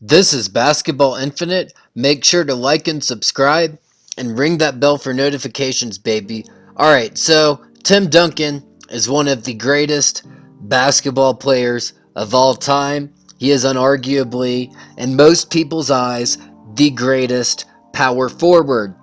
This is Basketball Infinite. Make sure to like and subscribe and ring that bell for notifications, baby. Alright, so Tim Duncan is one of the greatest basketball players of all time. He is unarguably, in most people's eyes, the greatest power forward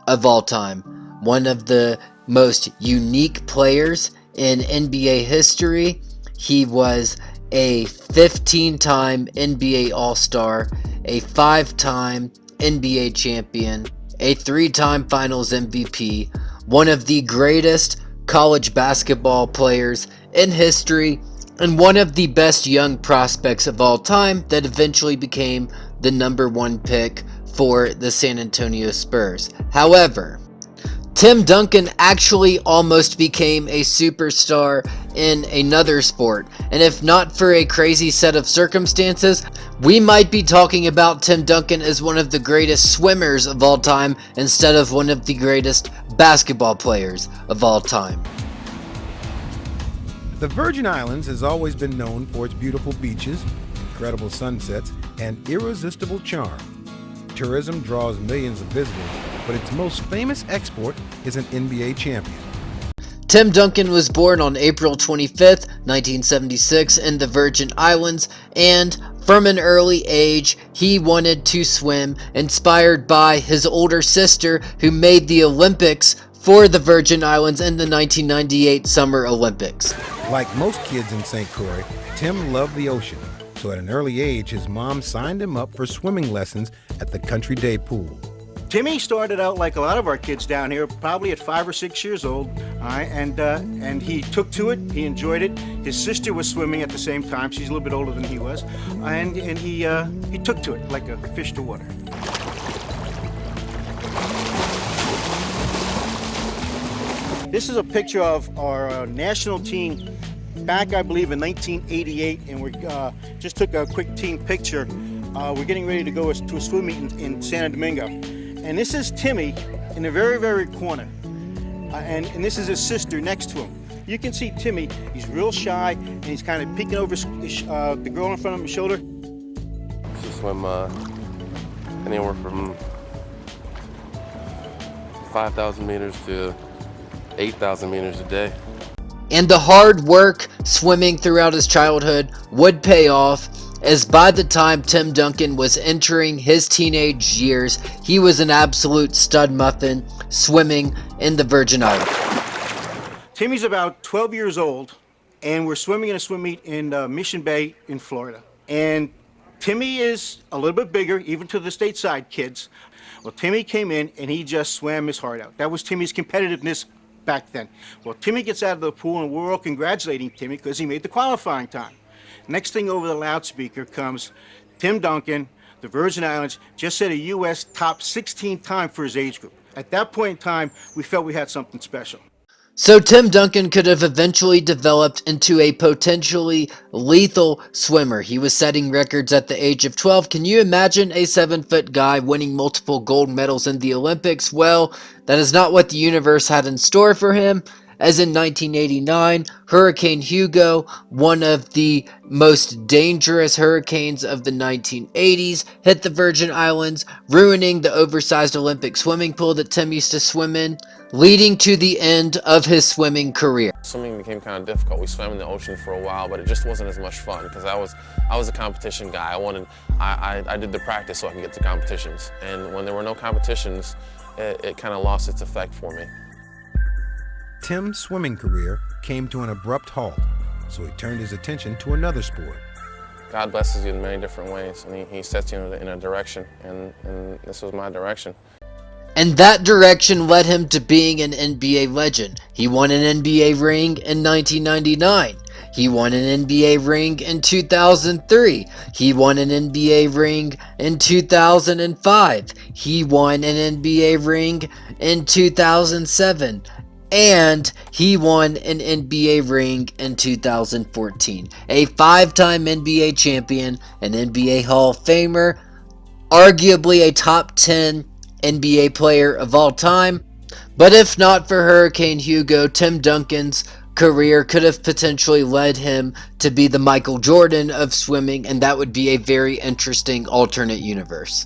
of all time. One of the most unique players in NBA history. He was a 15-time NBA All-Star, a 5-time NBA champion, a 3-time Finals MVP, one of the greatest college basketball players in history, and one of the best young prospects of all time that eventually became the number 1 pick for the San Antonio Spurs. However, Tim Duncan actually almost became a superstar in another sport, and if not for a crazy set of circumstances, we might be talking about Tim Duncan as one of the greatest swimmers of all time instead of one of the greatest basketball players of all time. The Virgin Islands has always been known for its beautiful beaches, incredible sunsets, and irresistible charm. Tourism draws millions of visitors, but its most famous export is an NBA champion. Tim Duncan was born on April 25th, 1976 in the Virgin Islands, and from an early age, he wanted to swim, inspired by his older sister who made the Olympics for the Virgin Islands in the 1998 Summer Olympics. Like most kids in St. Croix, Tim loved the ocean, so at an early age, his mom signed him up for swimming lessons at the Country Day pool. Timmy started out like a lot of our kids down here, probably at 5 or 6 years old, and he took to it. He enjoyed it. His sister was swimming at the same time. She's a little bit older than he was, and he took to it like a fish to water. This is a picture of our national team back, I believe, in 1988, and we just took a quick team picture. We're getting ready to go to a swim meet in Santo Domingo. And this is Timmy in the very, very corner. And this is his sister next to him. You can see Timmy, he's real shy, and he's kind of peeking over the girl in front of his shoulder. To swim anywhere from 5,000 meters to 8,000 meters a day. And the hard work swimming throughout his childhood would pay off, as by the time Tim Duncan was entering his teenage years, he was an absolute stud muffin swimming in the Virgin Islands. Timmy's about 12 years old, and we're swimming in a swim meet in Mission Bay in Florida. And Timmy is a little bit bigger, even to the stateside kids. Well, Timmy came in, and he just swam his heart out. That was Timmy's competitiveness back then. Well, Timmy gets out of the pool, and we're all congratulating Timmy because he made the qualifying time. Next thing over the loudspeaker comes Tim Duncan, the Virgin Islands, just set a U.S. top 16 time for his age group. At that point in time, we felt we had something special. So Tim Duncan could have eventually developed into a potentially lethal swimmer. He was setting records at the age of 12. Can you imagine a 7-foot guy winning multiple gold medals in the Olympics? Well, that is not what the universe had in store for him, as in 1989, Hurricane Hugo, one of the most dangerous hurricanes of the 1980s, hit the Virgin Islands, ruining the oversized Olympic swimming pool that Tim used to swim in, leading to the end of his swimming career. Swimming became kind of difficult. We swam in the ocean for a while, but it just wasn't as much fun because I was a competition guy. I did the practice so I could get to competitions, and when there were no competitions, it kind of lost its effect for me. Tim's swimming career came to an abrupt halt, so he turned his attention to another sport. God blesses you in many different ways, and he sets you in a direction, and this was my direction. And that direction led him to being an NBA legend. He won an NBA ring in 1999. He won an NBA ring in 2003. He won an NBA ring in 2005. He won an NBA ring in 2007. And he won an NBA ring in 2014. A 5-time NBA champion, an NBA Hall of Famer, arguably a top 10 NBA player of all time. But if not for Hurricane Hugo, Tim Duncan's career could have potentially led him to be the Michael Jordan of swimming, and that would be a very interesting alternate universe.